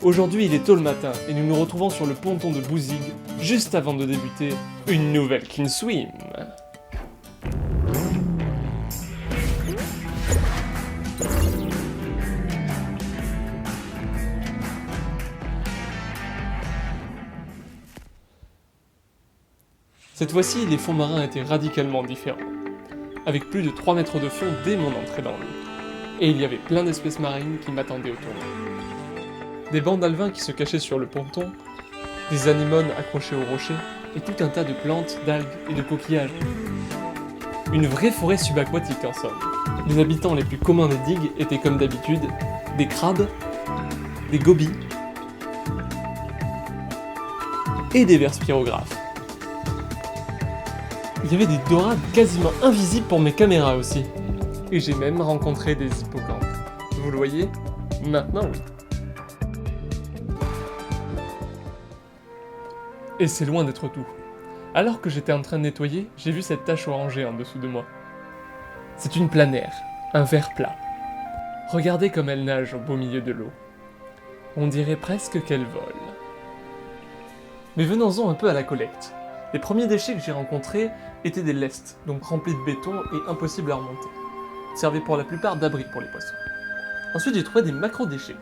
Aujourd'hui il est tôt le matin et nous nous retrouvons sur le ponton de Bouzigues, juste avant de débuter une nouvelle Clean Swim. Cette fois-ci, les fonds marins étaient radicalement différents, avec plus de 3 mètres de fond dès mon entrée dans l'eau. Et il y avait plein d'espèces marines qui m'attendaient autour d'eux. Des bancs d'alevins qui se cachaient sur le ponton, des anémones accrochées aux rochers, et tout un tas de plantes, d'algues et de coquillages. Une vraie forêt subaquatique en somme. Les habitants les plus communs des digues étaient comme d'habitude des crabes, des gobies et des vers spirographes. Il y avait des dorades quasiment invisibles pour mes caméras aussi. Et j'ai même rencontré des hippocampes. Vous le voyez? Maintenant oui. Et c'est loin d'être tout. Alors que j'étais en train de nettoyer, j'ai vu cette tache orangée en dessous de moi. C'est une planaire, un ver plat. Regardez comme elle nage au beau milieu de l'eau. On dirait presque qu'elle vole. Mais venons-en un peu à la collecte. Les premiers déchets que j'ai rencontrés étaient des lestes, donc remplis de béton et impossibles à remonter. Ils servaient pour la plupart d'abri pour les poissons. Ensuite j'ai trouvé des macro-déchets,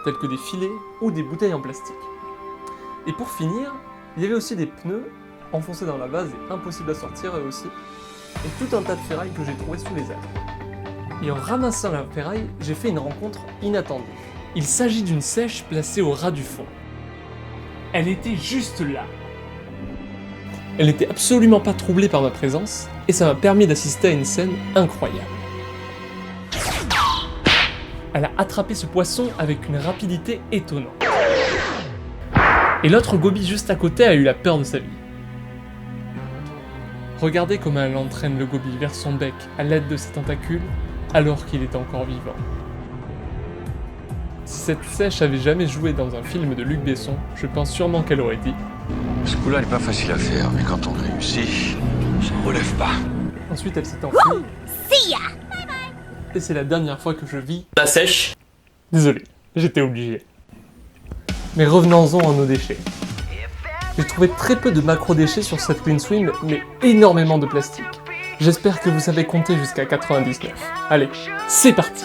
tels que des filets ou des bouteilles en plastique. Et pour finir, il y avait aussi des pneus enfoncés dans la vase et impossibles à sortir eux aussi, et tout un tas de ferraille que j'ai trouvé sous les algues. Et en ramassant la ferraille, j'ai fait une rencontre inattendue. Il s'agit d'une sèche placée au ras du fond. Elle était juste là. Elle n'était absolument pas troublée par ma présence, et ça m'a permis d'assister à une scène incroyable. Elle a attrapé ce poisson avec une rapidité étonnante. Et l'autre gobie juste à côté a eu la peur de sa vie. Regardez comment elle entraîne le gobie vers son bec à l'aide de ses tentacules, alors qu'il est encore vivant. Si cette sèche avait jamais joué dans un film de Luc Besson, je pense sûrement qu'elle aurait dit « Ce coup-là n'est pas facile à faire, mais quand on réussit, ça ne relève pas. » Ensuite elle s'est enfuie. Et c'est la dernière fois que je vis la sèche. Désolé, j'étais obligé. Mais revenons-en à nos déchets. J'ai trouvé très peu de macro-déchets sur cette Clean Swim, mais énormément de plastique. J'espère que vous savez compter jusqu'à 99. Allez, c'est parti!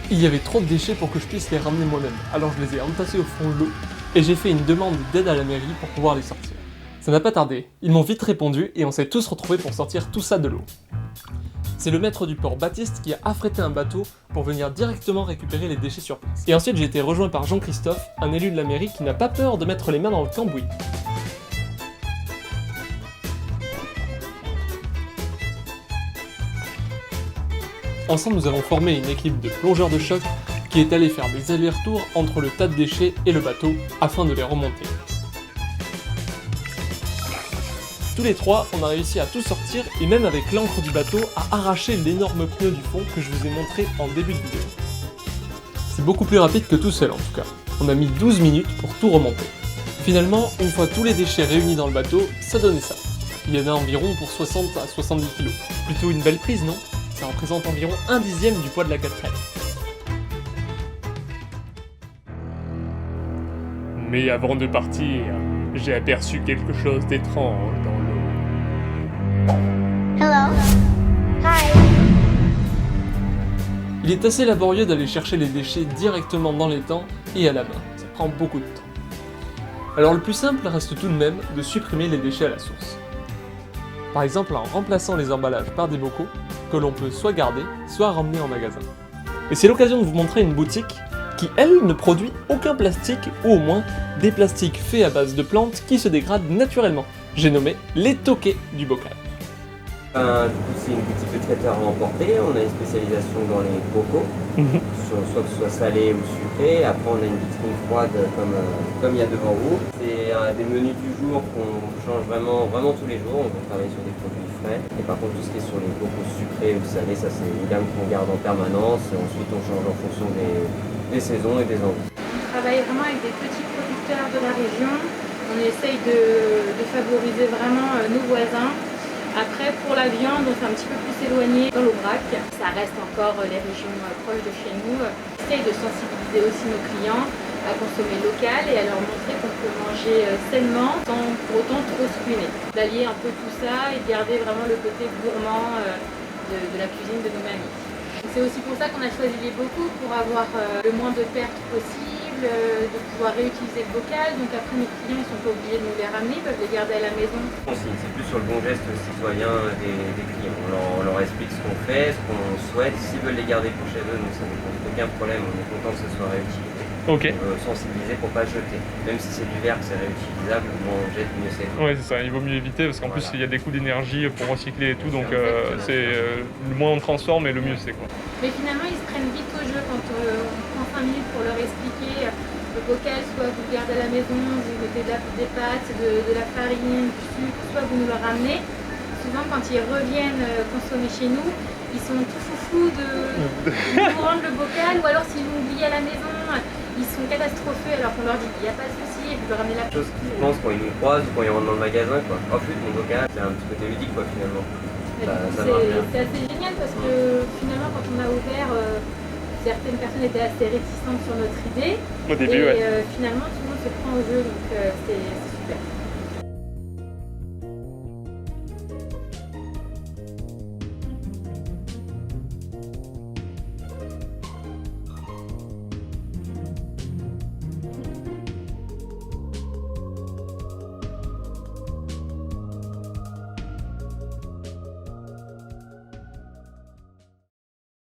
Il y avait trop de déchets pour que je puisse les ramener moi-même, alors je les ai entassés au fond de l'eau, et j'ai fait une demande d'aide à la mairie pour pouvoir les sortir. Ça n'a pas tardé, ils m'ont vite répondu et on s'est tous retrouvés pour sortir tout ça de l'eau. C'est le maître du port Baptiste qui a affrété un bateau pour venir directement récupérer les déchets sur place. Et ensuite j'ai été rejoint par Jean-Christophe, un élu de la mairie qui n'a pas peur de mettre les mains dans le cambouis. Ensemble, nous avons formé une équipe de plongeurs de choc qui est allée faire des allers-retours entre le tas de déchets et le bateau afin de les remonter. Tous les trois, on a réussi à tout sortir et même avec l'encre du bateau à arracher l'énorme pneu du fond que je vous ai montré en début de vidéo. C'est beaucoup plus rapide que tout seul en tout cas. On a mis 12 minutes pour tout remonter. Finalement, une fois tous les déchets réunis dans le bateau, ça donnait ça. Il y en a environ pour 60 à 70 kg. Plutôt une belle prise, non ? Ça représente environ 1/10 du poids de la 4L. Mais avant de partir, j'ai aperçu quelque chose d'étrange dans l'eau. Hello. Hi. Il est assez laborieux d'aller chercher les déchets directement dans l'étang et à la main, ça prend beaucoup de temps. Alors le plus simple reste tout de même de supprimer les déchets à la source. Par exemple en remplaçant les emballages par des bocaux que l'on peut soit garder, soit ramener en magasin. Et c'est l'occasion de vous montrer une boutique qui, elle, ne produit aucun plastique, ou au moins des plastiques faits à base de plantes qui se dégradent naturellement. J'ai nommé les toquets du bocal. Du coup, c'est une boutique de traiteur à emporter. On a une spécialisation dans les bocaux, soit que ce soit salé ou sucré. Après, on a une vitrine froide comme il y a devant vous. C'est des menus du jour qu'on change vraiment tous les jours. On va travailler sur des produits frais. Et par contre, tout ce qui est sur les bocaux sucrés ou salés, ça c'est une gamme qu'on garde en permanence. Et ensuite, on change en fonction des saisons et des envies. On travaille vraiment avec des petits producteurs de la région. On essaye de favoriser vraiment nos voisins. Après, pour la viande, on s'est un petit peu plus éloigné dans l'Aubrac. Ça reste encore les régions proches de chez nous. On essaye de sensibiliser aussi nos clients à consommer local et à leur montrer qu'on peut manger sainement sans pour autant trop se ruiner. D'allier un peu tout ça et de garder vraiment le côté gourmand de la cuisine de nos mamies. C'est aussi pour ça qu'on a choisi les bocaux, pour avoir le moins de pertes possible, de pouvoir réutiliser le bocal. Donc après, mes clients ne sont pas obligés de nous les ramener, ils peuvent les garder à la maison. C'est plus sur le bon geste citoyen des clients. On leur explique ce qu'on fait, ce qu'on souhaite. S'ils veulent les garder pour chez eux, nous ça ne pose aucun problème, on est content que ce soit réutilisé. Ok. On veut sensibiliser pour pas jeter. Même si c'est du verre, que c'est réutilisable, moins on jette, mieux c'est. Ouais, c'est ça, il vaut mieux éviter parce qu'en plus il y a des coûts d'énergie pour recycler et tout, donc le moins on transforme et le mieux c'est quoi. Mais finalement, ils se prennent vite au jeu quand on prend 5 minutes pour leur expliquer. Le bocal, soit vous le gardez à la maison, vous mettez des pâtes, de la farine, du sucre, soit vous nous le ramenez. Souvent, quand ils reviennent consommer chez nous, ils sont tout foufous de nous rendre le bocal, ou alors s'ils l'ont oublié à la maison, ils sont catastrophés alors qu'on leur dit il n'y a pas de souci et vous leur ramenez la Chose qu'ils pensent quand ils nous croisent ou quand ils rentrent dans le magasin, quoi. Oh flûte, mon bocal, c'est un petit côté ludique, quoi, finalement. C'est assez génial parce que finalement, quand on a ouvert, certaines personnes étaient assez réticentes sur notre idée. Au début, et finalement, tout le monde se prend au jeu, donc c'est super.